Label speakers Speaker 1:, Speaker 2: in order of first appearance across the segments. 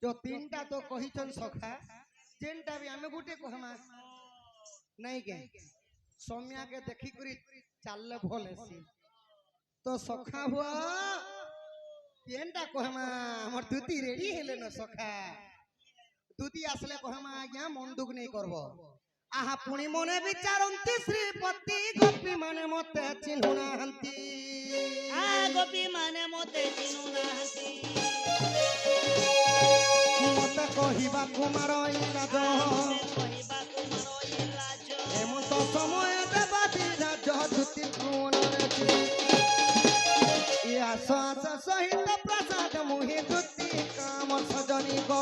Speaker 1: जो तीनटा तो कहिचन सखा जेनटा भी हमें गुटे कहमा नहीं के सौम्या के देखी करी चालले भले सी तो सखा हुआ जेनटा कहमा हमर दूती रेडी हेले न सखा दूती आसले कहमा आज्ञा मन दुख नहीं करबो आहा पुणी मने विचारंती श्रीपति गोपी माने मते चिन्हुना हंती
Speaker 2: आ गोपी माने मते चिन्हुना हंती
Speaker 1: मते कहिबा कुमार इलाज
Speaker 2: कहिबा कुमार इलाज
Speaker 1: एमन तो समय देबा बिराज दूती कोनरे या साथ सहित प्रसाद मुहि दूती काम सजनी गो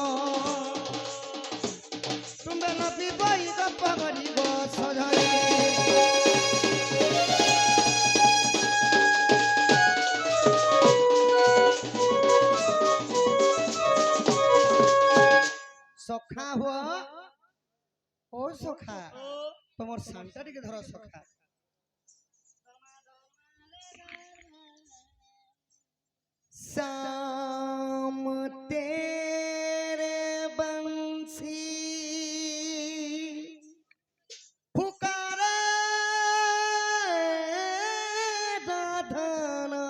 Speaker 1: तुम्बे नबी बई गप गरी गो सजनी सखा हुआ ओ सखा तुम्हार सांटा के धर सखा शाम तेरे बंसी पुकारे राधना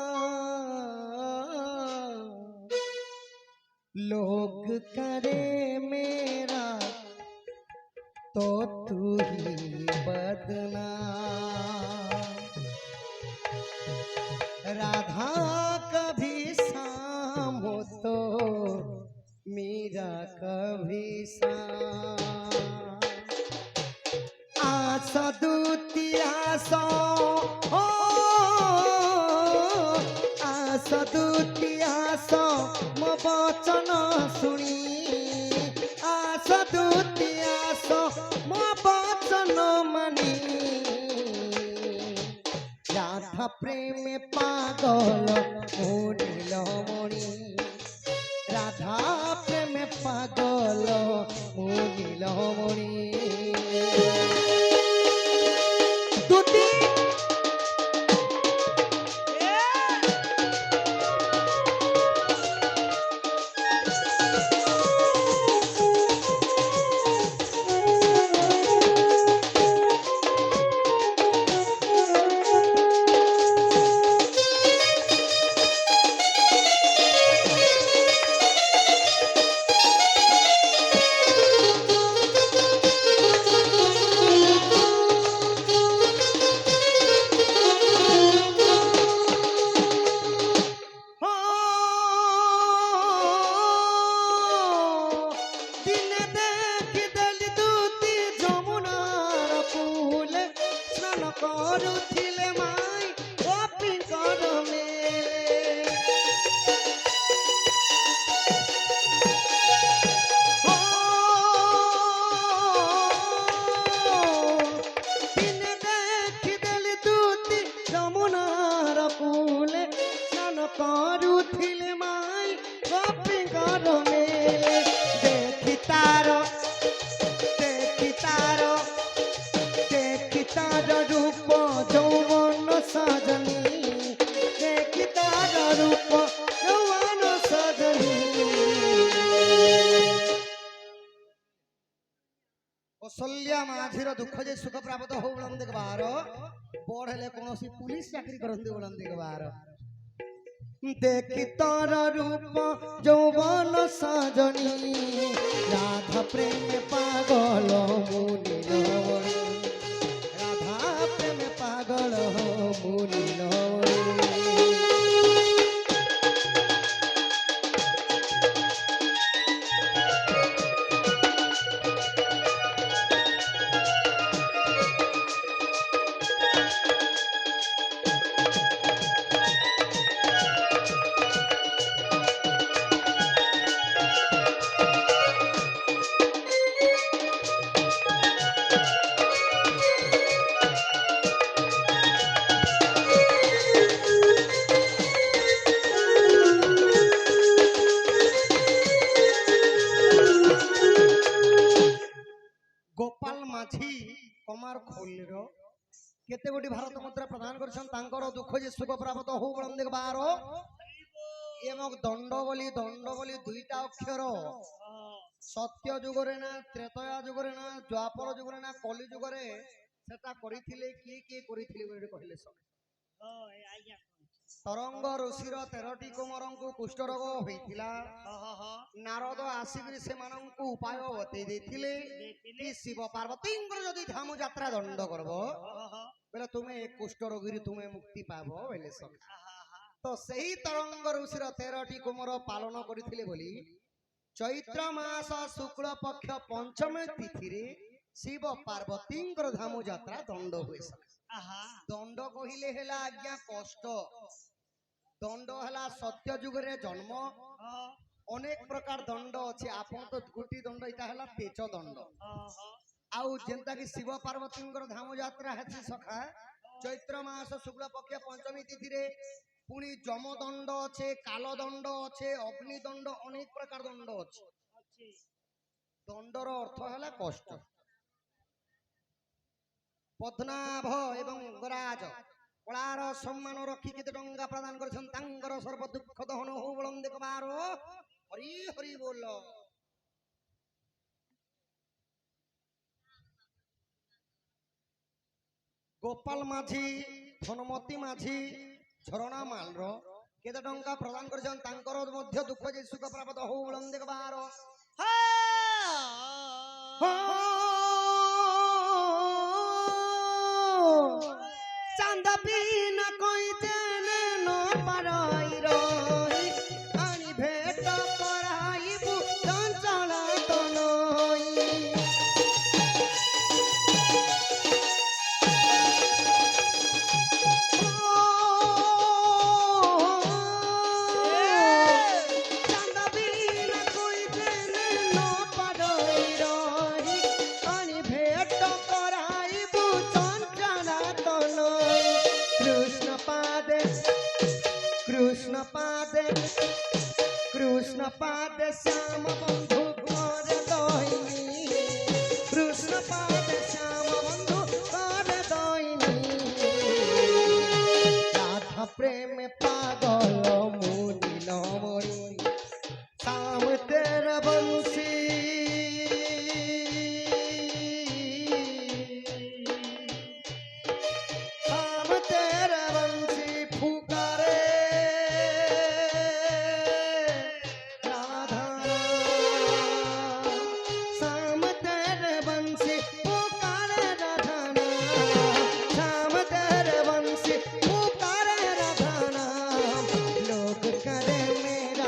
Speaker 1: लोग करे मेरा तो तू ही बदना राधा कभी शाम हो तो मीरा कभी शाम आशा दूतिया सो हो आशा दूतिया सो मो वचन सुनी आशा दूतिया सो मो वचन मनी राधा प्रेम पागल मुनिल मणि राधा प्रेम पागल मुनिल मणि दूती କରୁଥିଲେ ମାଇ ଗୋପୀଙ୍କର ମେଲେ ଦିନେ ଦେଖିଦେଲି ଦୂତି ଯମୁନାର କୂଲେ ସ୍ନାନ କରୁଥିଲେ ମାଇ ଗୋପୀଙ୍କର ମେଲେ ଦେଖି ତାର रूप जौवन सजनी देखी तार रूप जौवन सजनी कौशल्या माझीर दुख जे सुख प्राप्त हो बोलन देखबार बड़ हेले कोनोसी पुलिस चाकरी करंती बोलन देखबार देखी तार रूप जौवन सजनी राधा प्रेम पागल मुनि पागल मुनि गोपाल माझी कमार खोलर केते गोटी भारत मुद्रा प्रदान करछन तांकर दुख जे सुख प्राप्त हो बळन देखबार এমক দণ্ড বলি দুইটা অক্ষর সত্য যুগরে না ত্রেতয়া যুগরে না দ্বাপর যুগরে না কলি যুগরে সেটা করিଥିଲେ কিଏ କରିଥିଲେ ବୋଲି କହିଲେ ସବୁ ତରଙ୍ଗ ଋଷିର 13ଟି କୁମାରଙ୍କୁ କୁଷ୍ଠ ରୋଗ ହୋଇଥିଲା ନାରଦ ଆସିକରି ସେମାନଙ୍କୁ ଉପାୟ ବତେଇ ଦେଇଥିଲେ କି ଶିବ ପାର୍ବତୀଙ୍କର ଯଦି ଧାମ ଯାତ୍ରା ଦଣ୍ଡ କରବ ବୋଲେ ତୁମେ ଏ କୁଷ୍ଠ ରୋଗୀରୁ ତୁମେ ମୁକ୍ତି ପାବ ବୋଲେ ସଖା ତ ସେହି ତରଙ୍ଗ ଋଷିର 13ଟି କୁମାର ପାଳନ କରିଥିଲେ ବୋଲି ଚୈତ୍ର ମାସ ଶୁକ୍ଳ ପକ୍ଷ ପଞ୍ଚମୀ ତିଥିରେ ଶିବ ପାର୍ବତୀଙ୍କର ଧାମ ଯାତ୍ରା ଦଣ୍ଡ ହୁଏ ଦଣ୍ଡ କହିଲେ ହେଲା ଆଜ୍ଞା କଷ୍ଟ ଦଣ୍ଡ ହେଲା ସତ୍ୟ ଯୁଗରେ ଜନ୍ମ ଅନେକ ପ୍ରକାର ଦଣ୍ଡ ଅଛି ଆପଣ ତ ଗୋଟି ଦଣ୍ଡ ଏଇଟା ହେଲା ତେଜ ଦଣ୍ଡ ଆଉ ଯେନ୍ତା କି ଶିବ ପାର୍ବତୀଙ୍କର ଧାମ ଯାତ୍ରା ହେଛି ସଖା ଚୈତ୍ର ମାସ ଶୁକ୍ଳ ପକ୍ଷ ପଞ୍ଚମୀ ତିଥିରେ ପୁଣି ଯମ ଦଣ୍ଡ ଅଛି କାଲ ଦଣ୍ଡ ଅଛି ଅଗ୍ନି ଦଣ୍ଡ ଅନେକ ପ୍ରକାର ଦଣ୍ଡ ଅଛି ଦଣ୍ଡର ଅର୍ଥ ହେଲା କଷ୍ଟ ପଦ୍ମନାଭ ଏବଂ ଗରାଜ କଳାର ସମ୍ମାନ ରଖି କେତେ ଟଙ୍କା ପ୍ରଦାନ କରିଛନ୍ତି ତାଙ୍କର ସର୍ବ ଦୁଃଖ ଦହନ ହଉ ବଳନ୍ଦ କୁମାର ହରି ହରି ବୋଲ ଗୋପାଳ ମାଝୀ ଧନମତୀ ମାଝୀ ଝରଣା ମାଲର କେତେ ଟଙ୍କା ପ୍ରଦାନ କରିଛନ୍ତି ତାଙ୍କର ମଧ୍ୟ ଦୁଃଖ ଯେ ସୁଖ ପ୍ରାପ୍ତ ହଉ ବଳନ୍ଦ କୁମାର চান্দ বিন কইতে ন পারাই রই আনি ভেট করাইবু চঞ্চল তনই চান্দ বিন কইতে ন পারাই রই আনি ভেট করাইবু চঞ্চল তনই কৃষ্ণ পাদে শ্যাম বন্ধু করে দইনি কৃষ্ণ পাদে শ্যাম বন্ধু করে দইনি রাধা প্রেমে পাগল মুনিল মরি